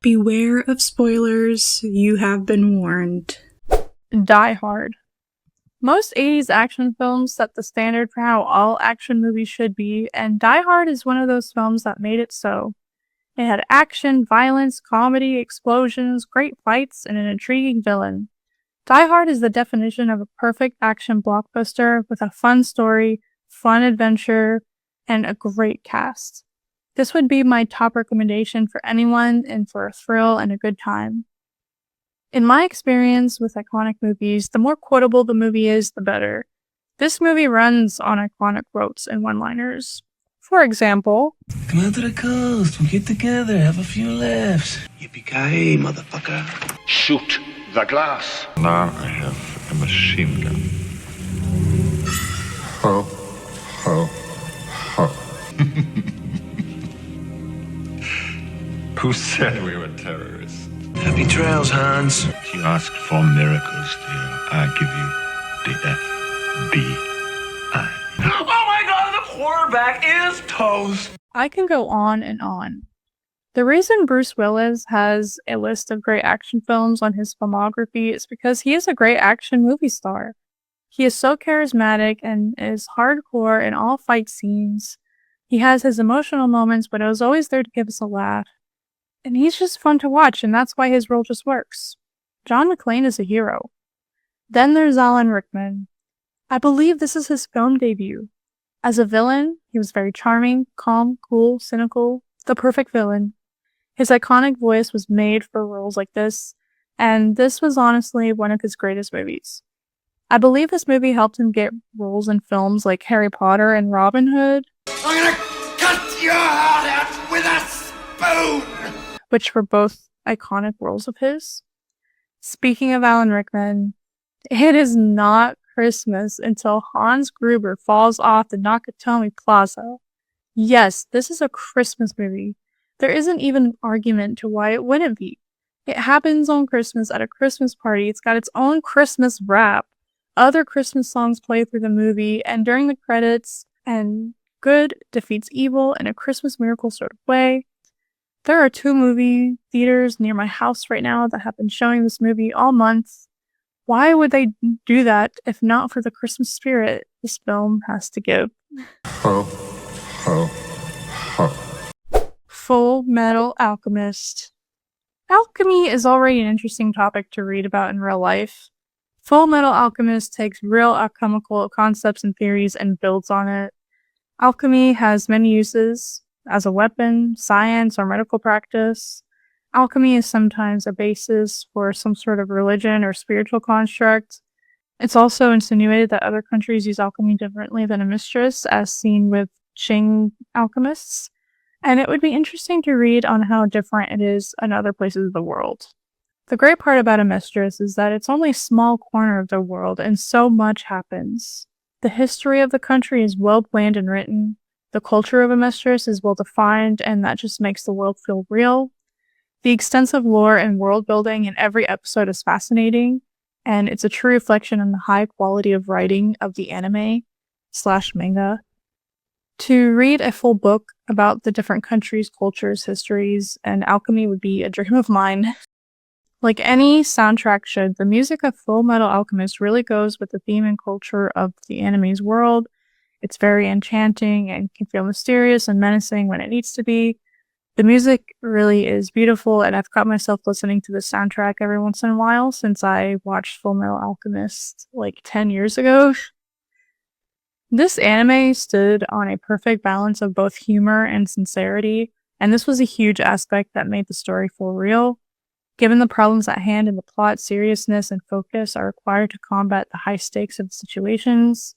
Beware of spoilers, you have been warned. Die Hard. Most 80s action films set the standard for how all action movies should be, and Die Hard is one of those films that made it so. It had action, violence, comedy, explosions, great fights, and an intriguing villain. Die Hard is the definition of a perfect action blockbuster with a fun story, fun adventure, and a great cast. This would be my top recommendation for anyone in for a thrill and a good time. In my experience with iconic movies, the more quotable the movie is, the better. This movie runs on iconic quotes and one-liners. For example, "Come out to the coast, we'll get together, have a few laughs. Yippee-ki-yay, motherfucker." "Shoot the glass." Now I have a machine gun. Ho, ho, ho. Who said we were terrorists? Happy trails, Hans. You ask for miracles, dear. I give you the FBI. Oh my god, the quarterback is toast! I can go on and on. The reason Bruce Willis has a list of great action films on his filmography is because he is a great action movie star. He is so charismatic and is hardcore in all fight scenes. He has his emotional moments, but is always there to give us a laugh. And he's just fun to watch, and that's why his role just works. John McClane is a hero. Then there's Alan Rickman. I believe this is his film debut. As a villain, he was very charming, calm, cool, cynical, the perfect villain. His iconic voice was made for roles like this, and this was honestly one of his greatest movies. I believe this movie helped him get roles in films like Harry Potter and Robin Hood. "I'm gonna cut your heart out with a spoon!" Which were both iconic roles of his. Speaking of Alan Rickman, it is not Christmas until Hans Gruber falls off the Nakatomi Plaza. Yes, this is a Christmas movie. There isn't even an argument to why it wouldn't be. It happens on Christmas at a Christmas party. It's got its own Christmas rap. Other Christmas songs play through the movie, and during the credits, and good defeats evil in a Christmas miracle sort of way. There are 2 movie theaters near my house right now that have been showing this movie all month. Why would they do that if not for the Christmas spirit this film has to give? Ho, ho, ho. Fullmetal Alchemist. Alchemy is already an interesting topic to read about in real life. Fullmetal Alchemist takes real alchemical concepts and theories and builds on it. Alchemy has many uses. As a weapon, science, or medical practice. Alchemy is sometimes a basis for some sort of religion or spiritual construct. It's also insinuated that other countries use alchemy differently than a mistress, as seen with Qing alchemists. And it would be interesting to read on how different it is in other places of the world. The great part about a mistress is that it's only a small corner of the world, and so much happens. The history of the country is well planned and written. The culture of a mistress is well defined, and that just makes the world feel real. The extensive lore and world building in every episode is fascinating, and it's a true reflection on the high quality of writing of the anime/manga. To read a full book about the different countries, cultures, histories, and alchemy would be a dream of mine. Like any soundtrack should, the music of Fullmetal Alchemist really goes with the theme and culture of the anime's world. It's very enchanting and can feel mysterious and menacing when it needs to be. The music really is beautiful, and I've caught myself listening to the soundtrack every once in a while since I watched Fullmetal Alchemist like 10 years ago. This anime stood on a perfect balance of both humor and sincerity, and this was a huge aspect that made the story feel real. Given the problems at hand and the plot, seriousness and focus are required to combat the high stakes of the situations.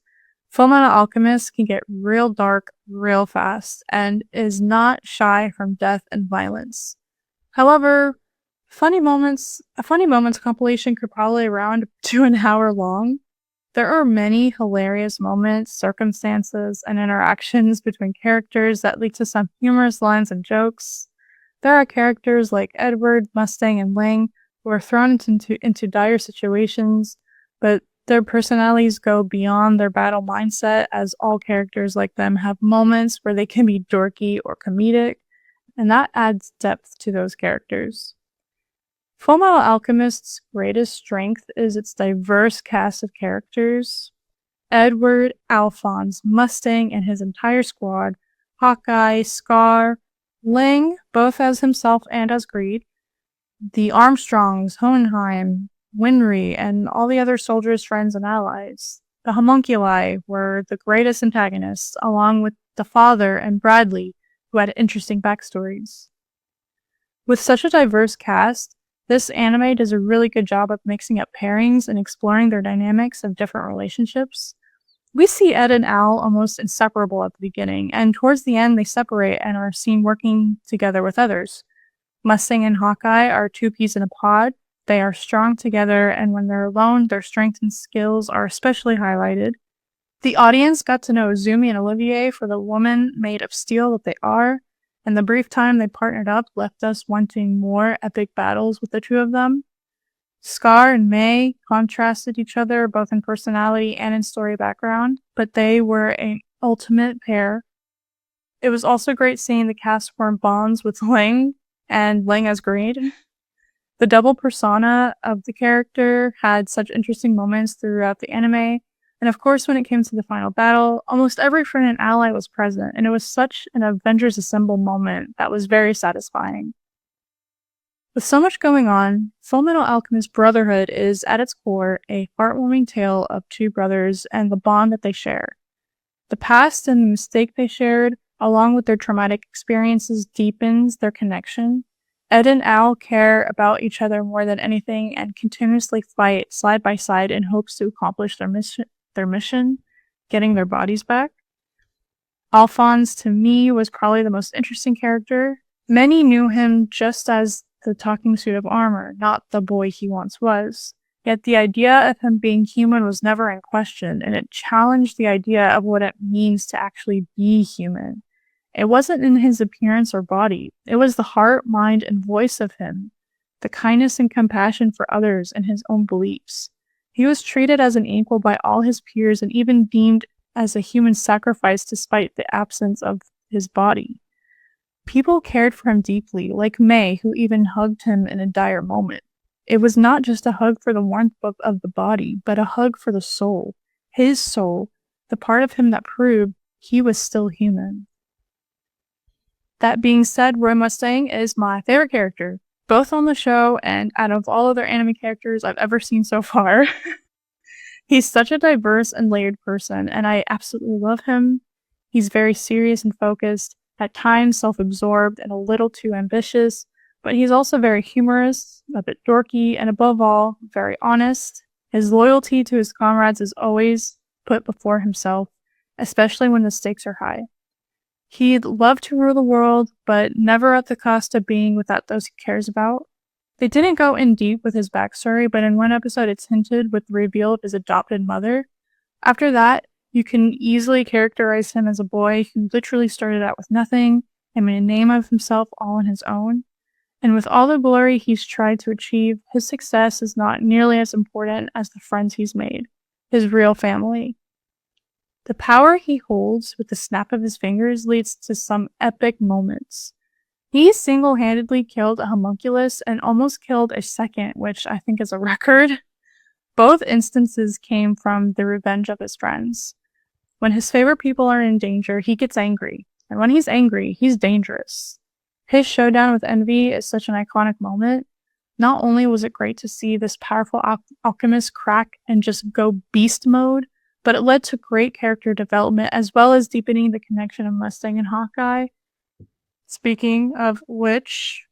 Fullmetal Alchemist can get real dark real fast and is not shy from death and violence. However, a funny moments compilation could probably around to an hour long. There are many hilarious moments, circumstances, and interactions between characters that lead to some humorous lines and jokes. There are characters like Edward, Mustang, and Ling who are thrown into dire situations, but their personalities go beyond their battle mindset, as all characters like them have moments where they can be dorky or comedic. and that adds depth to those characters. Fullmetal Alchemist's greatest strength is its diverse cast of characters. Edward, Alphonse, Mustang, and his entire squad, Hawkeye, Scar, Ling, both as himself and as Greed, the Armstrongs, Hohenheim, Winry, and all the other soldiers, friends, and allies. The homunculi were the greatest antagonists, along with the father and Bradley, who had interesting backstories. With such a diverse cast, this anime does a really good job of mixing up pairings and exploring their dynamics of different relationships. We see Ed and Al almost inseparable at the beginning, and towards the end they separate and are seen working together with others. Mustang and Hawkeye are two peas in a pod. They are strong together, and when they're alone, their strengths and skills are especially highlighted. The audience got to know Izumi and Olivier for the woman made of steel that they are, and the brief time they partnered up left us wanting more epic battles with the two of them. Scar and May contrasted each other both in personality and in story background, but they were an ultimate pair. It was also great seeing the cast form bonds with Ling, and Ling as Greed. The double persona of the character had such interesting moments throughout the anime, and of course when it came to the final battle, almost every friend and ally was present, and it was such an Avengers Assemble moment that was very satisfying. With so much going on, Fullmetal Alchemist Brotherhood is, at its core, a heartwarming tale of two brothers and the bond that they share. The past and the mistake they shared, along with their traumatic experiences, deepens their connection. Ed and Al care about each other more than anything and continuously fight side by side in hopes to accomplish their mission, getting their bodies back. Alphonse, to me, was probably the most interesting character. Many knew him just as the talking suit of armor, not the boy he once was. Yet the idea of him being human was never in question, and it challenged the idea of what it means to actually be human. It wasn't in his appearance or body. It was the heart, mind, and voice of him, the kindness and compassion for others and his own beliefs. He was treated as an equal by all his peers and even deemed as a human sacrifice despite the absence of his body. People cared for him deeply, like May, who even hugged him in a dire moment. It was not just a hug for the warmth of the body, but a hug for the soul. His soul, the part of him that proved he was still human. That being said, Roy Mustang is my favorite character, both on the show and out of all other anime characters I've ever seen so far. He's such a diverse and layered person, and I absolutely love him. He's very serious and focused, at times self-absorbed and a little too ambitious, but he's also very humorous, a bit dorky, and above all, very honest. His loyalty to his comrades is always put before himself, especially when the stakes are high. He'd love to rule the world, but never at the cost of being without those he cares about. They didn't go in deep with his backstory, but in one episode it's hinted with the reveal of his adopted mother. After that, you can easily characterize him as a boy who literally started out with nothing and made a name of himself all on his own. And with all the glory he's tried to achieve, his success is not nearly as important as the friends he's made, his real family. The power he holds with the snap of his fingers leads to some epic moments. He single-handedly killed a homunculus and almost killed a second, which I think is a record. Both instances came from the revenge of his friends. When his favorite people are in danger, he gets angry. And when he's angry, he's dangerous. His showdown with Envy is such an iconic moment. Not only was it great to see this powerful alchemist crack and just go beast mode, but it led to great character development as well as deepening the connection of Mustang and Hawkeye. Speaking of which,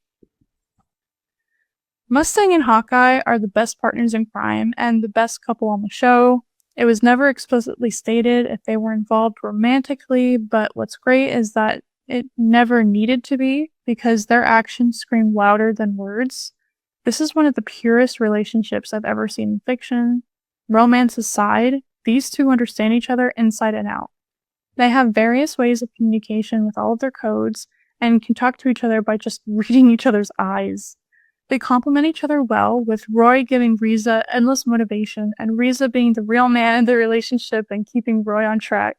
Mustang and Hawkeye are the best partners in crime and the best couple on the show. It was never explicitly stated if they were involved romantically, but what's great is that it never needed to be because their actions scream louder than words. This is one of the purest relationships I've ever seen in fiction. Romance aside, these two understand each other inside and out. They have various ways of communication with all of their codes and can talk to each other by just reading each other's eyes. They complement each other well, with Roy giving Riza endless motivation and Riza being the real man in the relationship and keeping Roy on track.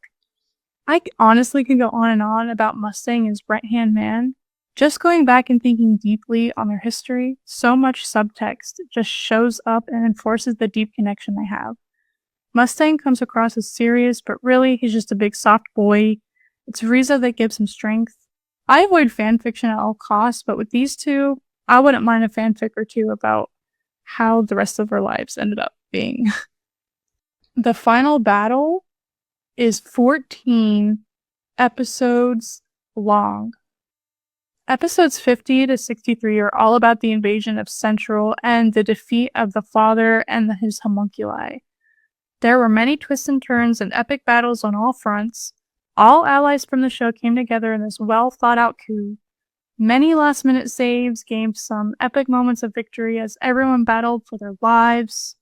I honestly could go on and on about Mustang as right-hand man. Just going back and thinking deeply on their history, so much subtext just shows up and enforces the deep connection they have. Mustang comes across as serious, but really he's just a big soft boy. It's Riza that gives him strength. I avoid fanfiction at all costs, but with these two, I wouldn't mind a fanfic or two about how the rest of their lives ended up being. The final battle is 14 episodes long. Episodes 50 to 63 are all about the invasion of Central and the defeat of the father and his homunculi. There were many twists and turns and epic battles on all fronts. All allies from the show came together in this well-thought-out coup. Many last-minute saves gave some epic moments of victory as everyone battled for their lives.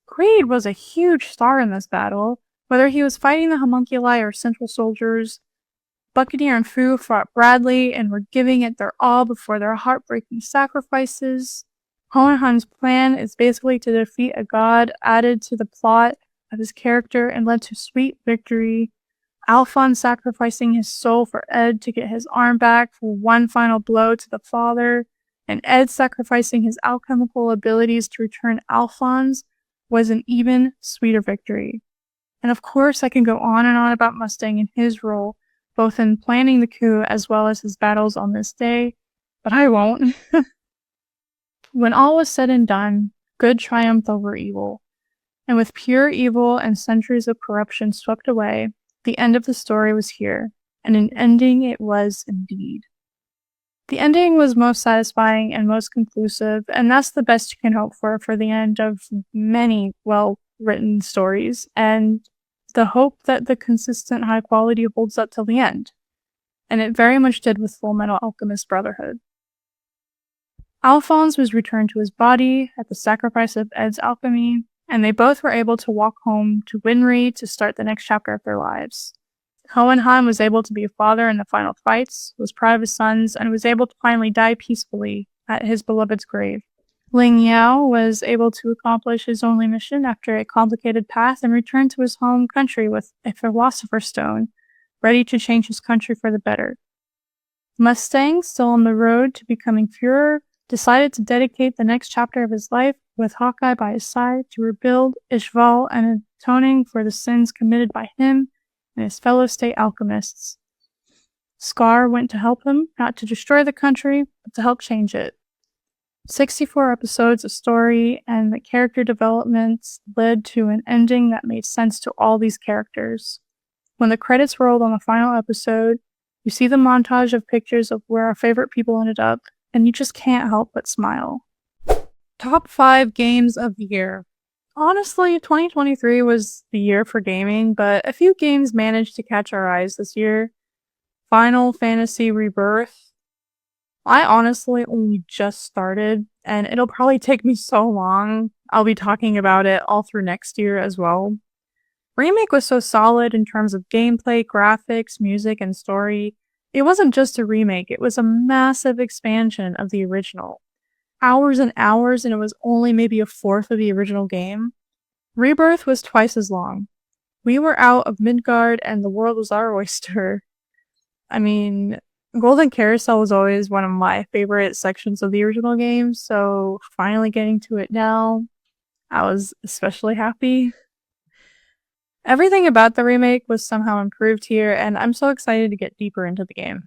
Creed was a huge star in this battle. Whether he was fighting the homunculi or Central soldiers, Buccaneer and Fu fought Bradley and were giving it their all before their heartbreaking sacrifices. Hohenheim's plan is basically to defeat a god added to the plot of his character and led to sweet victory. Alphonse sacrificing his soul for Ed to get his arm back for one final blow to the father, and Ed sacrificing his alchemical abilities to return Alphonse was an even sweeter victory. And of course I can go on and on about Mustang and his role, both in planning the coup as well as his battles on this day, but I won't. When all was said and done, good triumphed over evil. And with pure evil and centuries of corruption swept away, the end of the story was here, and an ending it was indeed. The ending was most satisfying and most conclusive, and that's the best you can hope for the end of many well-written stories, and the hope that the consistent high quality holds up till the end. And it very much did with Fullmetal Alchemist Brotherhood. Alphonse was returned to his body at the sacrifice of Ed's alchemy, and they both were able to walk home to Winry to start the next chapter of their lives. Hohenheim was able to be a father in the final fights, was proud of his sons, and was able to finally die peacefully at his beloved's grave. Ling Yao was able to accomplish his only mission after a complicated path and returned to his home country with a Philosopher's Stone, ready to change his country for the better. Mustang, still on the road to becoming Führer, decided to dedicate the next chapter of his life with Hawkeye by his side to rebuild Ishval and atoning for the sins committed by him and his fellow state alchemists. Scar went to help him, not to destroy the country, but to help change it. 64 episodes of story and the character developments led to an ending that made sense to all these characters. When the credits rolled on the final episode, you see the montage of pictures of where our favorite people ended up, and you just can't help but smile. Top 5 games of the year. Honestly, 2023 was the year for gaming, but a few games managed to catch our eyes this year. Final Fantasy Rebirth. I honestly only just started, and it'll probably take me so long. I'll be talking about it all through next year as well. Remake was so solid in terms of gameplay, graphics, music, and story. It wasn't just a remake, it was a massive expansion of the original. Hours and hours, and it was only maybe a fourth of the original game. Rebirth was twice as long. We were out of Midgard, and the world was our oyster. I mean, Golden Carousel was always one of my favorite sections of the original game, so finally getting to it now, I was especially happy. Everything about the remake was somehow improved here, and I'm so excited to get deeper into the game.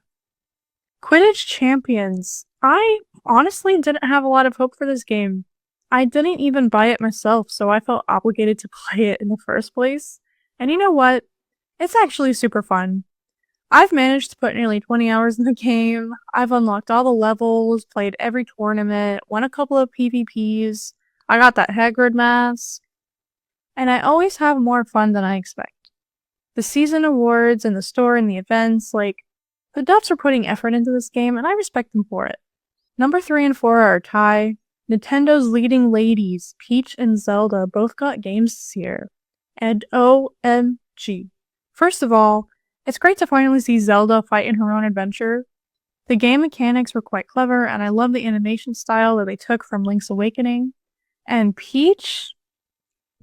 Quidditch Champions. I honestly didn't have a lot of hope for this game. I didn't even buy it myself, so I felt obligated to play it in the first place. And you know what? It's actually super fun. I've managed to put nearly 20 hours in the game. I've unlocked all the levels, played every tournament, won a couple of PvPs. I got that Hagrid mask. And I always have more fun than I expect. The season awards and the store and the events, the devs are putting effort into this game, and I respect them for it. Number 3 and 4 are a tie. Nintendo's leading ladies, Peach and Zelda, both got games this year. And OMG. First of all, it's great to finally see Zelda fight in her own adventure. The game mechanics were quite clever, and I love the animation style that they took from Link's Awakening. And Peach?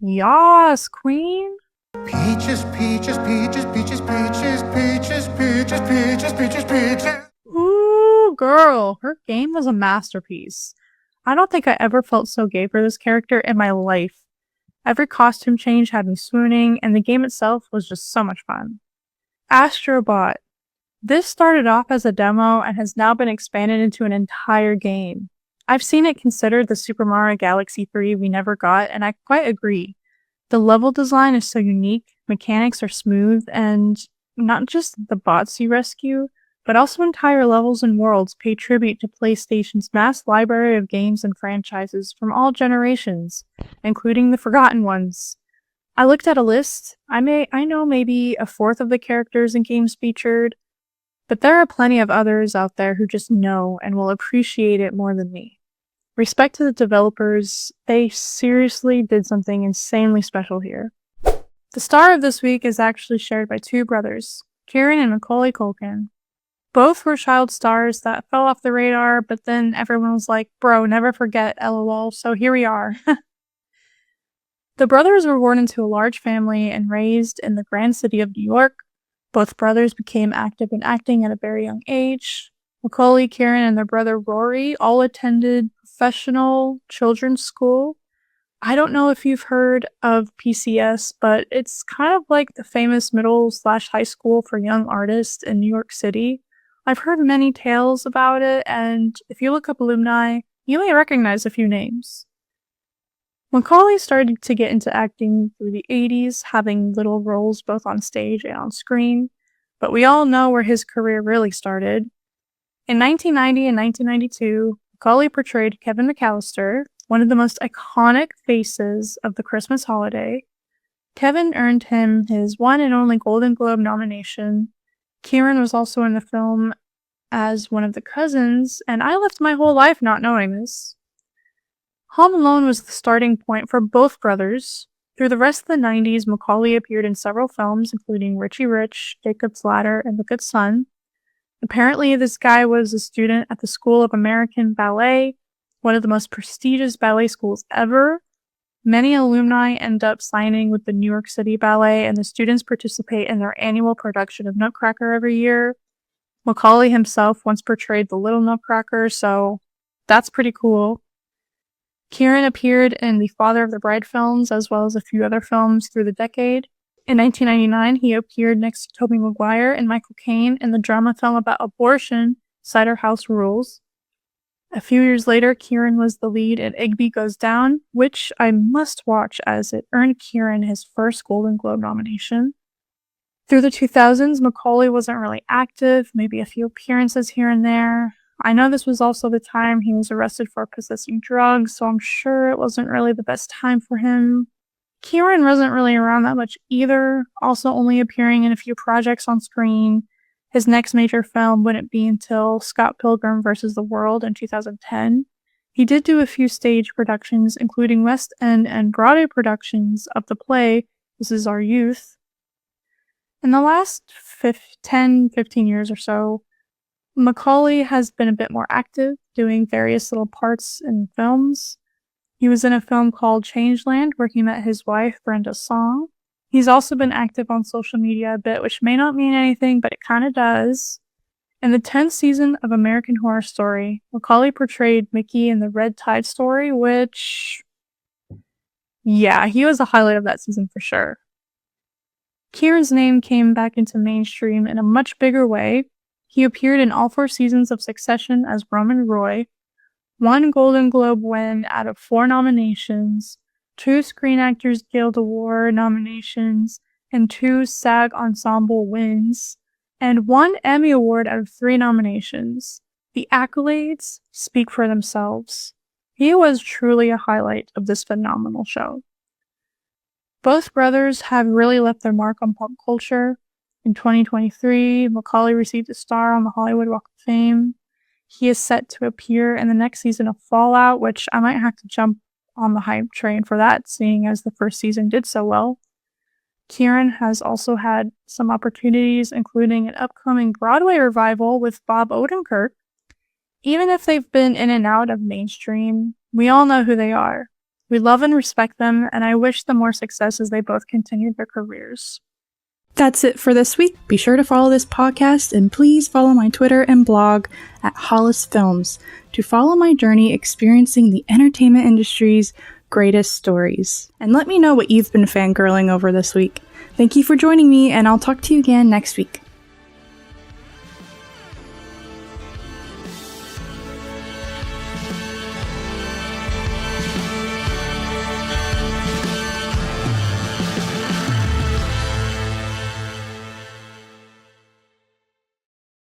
Yas, queen! Peaches, peaches, peaches, peaches, peaches, peaches, peaches, peaches, peaches, peaches. Ooh, girl. girl, her game was a masterpiece. I don't think I ever felt so gay for this character in my life. Every costume change had me swooning, and the game itself was just so much fun. Astrobot. This started off as a demo and has now been expanded into an entire game. I've seen it considered the Super Mario Galaxy 3 we never got, and I quite agree. The level design is so unique, mechanics are smooth, and not just the bots you rescue, but also entire levels and worlds pay tribute to PlayStation's vast library of games and franchises from all generations, including the forgotten ones. I looked at a list. I know maybe a fourth of the characters and games featured, but there are plenty of others out there who just know and will appreciate it more than me. Respect to the developers, they seriously did something insanely special here. The star of this week is actually shared by two brothers, Kieran and Macaulay Culkin. Both were child stars that fell off the radar, but then everyone was like, bro, never forget, lol, so here we are. The brothers were born into a large family and raised in the grand city of New York. Both brothers became active in acting at a very young age. Macaulay, Kieran, and their brother Rory all attended professional children's school. I don't know if you've heard of PCS, but it's kind of like the famous middle/high school for young artists in New York City. I've heard many tales about it, and if you look up alumni, you may recognize a few names. Macaulay started to get into acting through the 80s, having little roles both on stage and on screen, but we all know where his career really started. In 1990 and 1992, Macaulay portrayed Kevin McAllister, one of the most iconic faces of the Christmas holiday. Kevin earned him his one and only Golden Globe nomination. Kieran was also in the film as one of the cousins, and I lived my whole life not knowing this. Home Alone was the starting point for both brothers. Through the rest of the 90s, Macaulay appeared in several films, including Richie Rich, Jacob's Ladder, and The Good Son. Apparently, this guy was a student at the School of American Ballet, one of the most prestigious ballet schools ever. Many alumni end up signing with the New York City Ballet, and the students participate in their annual production of Nutcracker every year. Macaulay himself once portrayed the Little Nutcracker, so that's pretty cool. Kieran appeared in the Father of the Bride films, as well as a few other films through the decade. In 1999, he appeared next to Tobey Maguire and Michael Caine in the drama film about abortion, Cider House Rules. A few years later, Kieran was the lead in Igby Goes Down, which I must watch as it earned Kieran his first Golden Globe nomination. Through the 2000s, Macaulay wasn't really active, maybe a few appearances here and there. I know this was also the time he was arrested for possessing drugs, so I'm sure it wasn't really the best time for him. Kieran wasn't really around that much either, also only appearing in a few projects on screen. His next major film wouldn't be until Scott Pilgrim vs. the World in 2010. He did do a few stage productions, including West End and Broadway productions of the play This Is Our Youth. In the last 10-15 years or so, Macaulay has been a bit more active, doing various little parts in films. He was in a film called Changeland, where he met his wife, Brenda Song. He's also been active on social media a bit, which may not mean anything, but it kind of does. In the 10th season of American Horror Story, Macaulay portrayed Mickey in the Red Tide story, which... yeah, he was a highlight of that season for sure. Kieran's name came back into mainstream in a much bigger way. He appeared in all 4 seasons of Succession as Roman Roy, 1 Golden Globe win out of 4 nominations, 2 Screen Actors Guild Award nominations, and 2 SAG Ensemble wins, and 1 Emmy Award out of 3 nominations. The accolades speak for themselves. He was truly a highlight of this phenomenal show. Both brothers have really left their mark on pop culture. In 2023, Macaulay received a star on the Hollywood Walk of Fame. He is set to appear in the next season of Fallout, which I might have to jump on the hype train for that, seeing as the first season did so well. Kieran has also had some opportunities, including an upcoming Broadway revival with Bob Odenkirk. Even if they've been in and out of mainstream, we all know who they are. We love and respect them, and I wish them more success as they both continued their careers. That's it for this week. Be sure to follow this podcast and please follow my Twitter and blog at Hollis Films to follow my journey experiencing the entertainment industry's greatest stories. And let me know what you've been fangirling over this week. Thank you for joining me, and I'll talk to you again next week.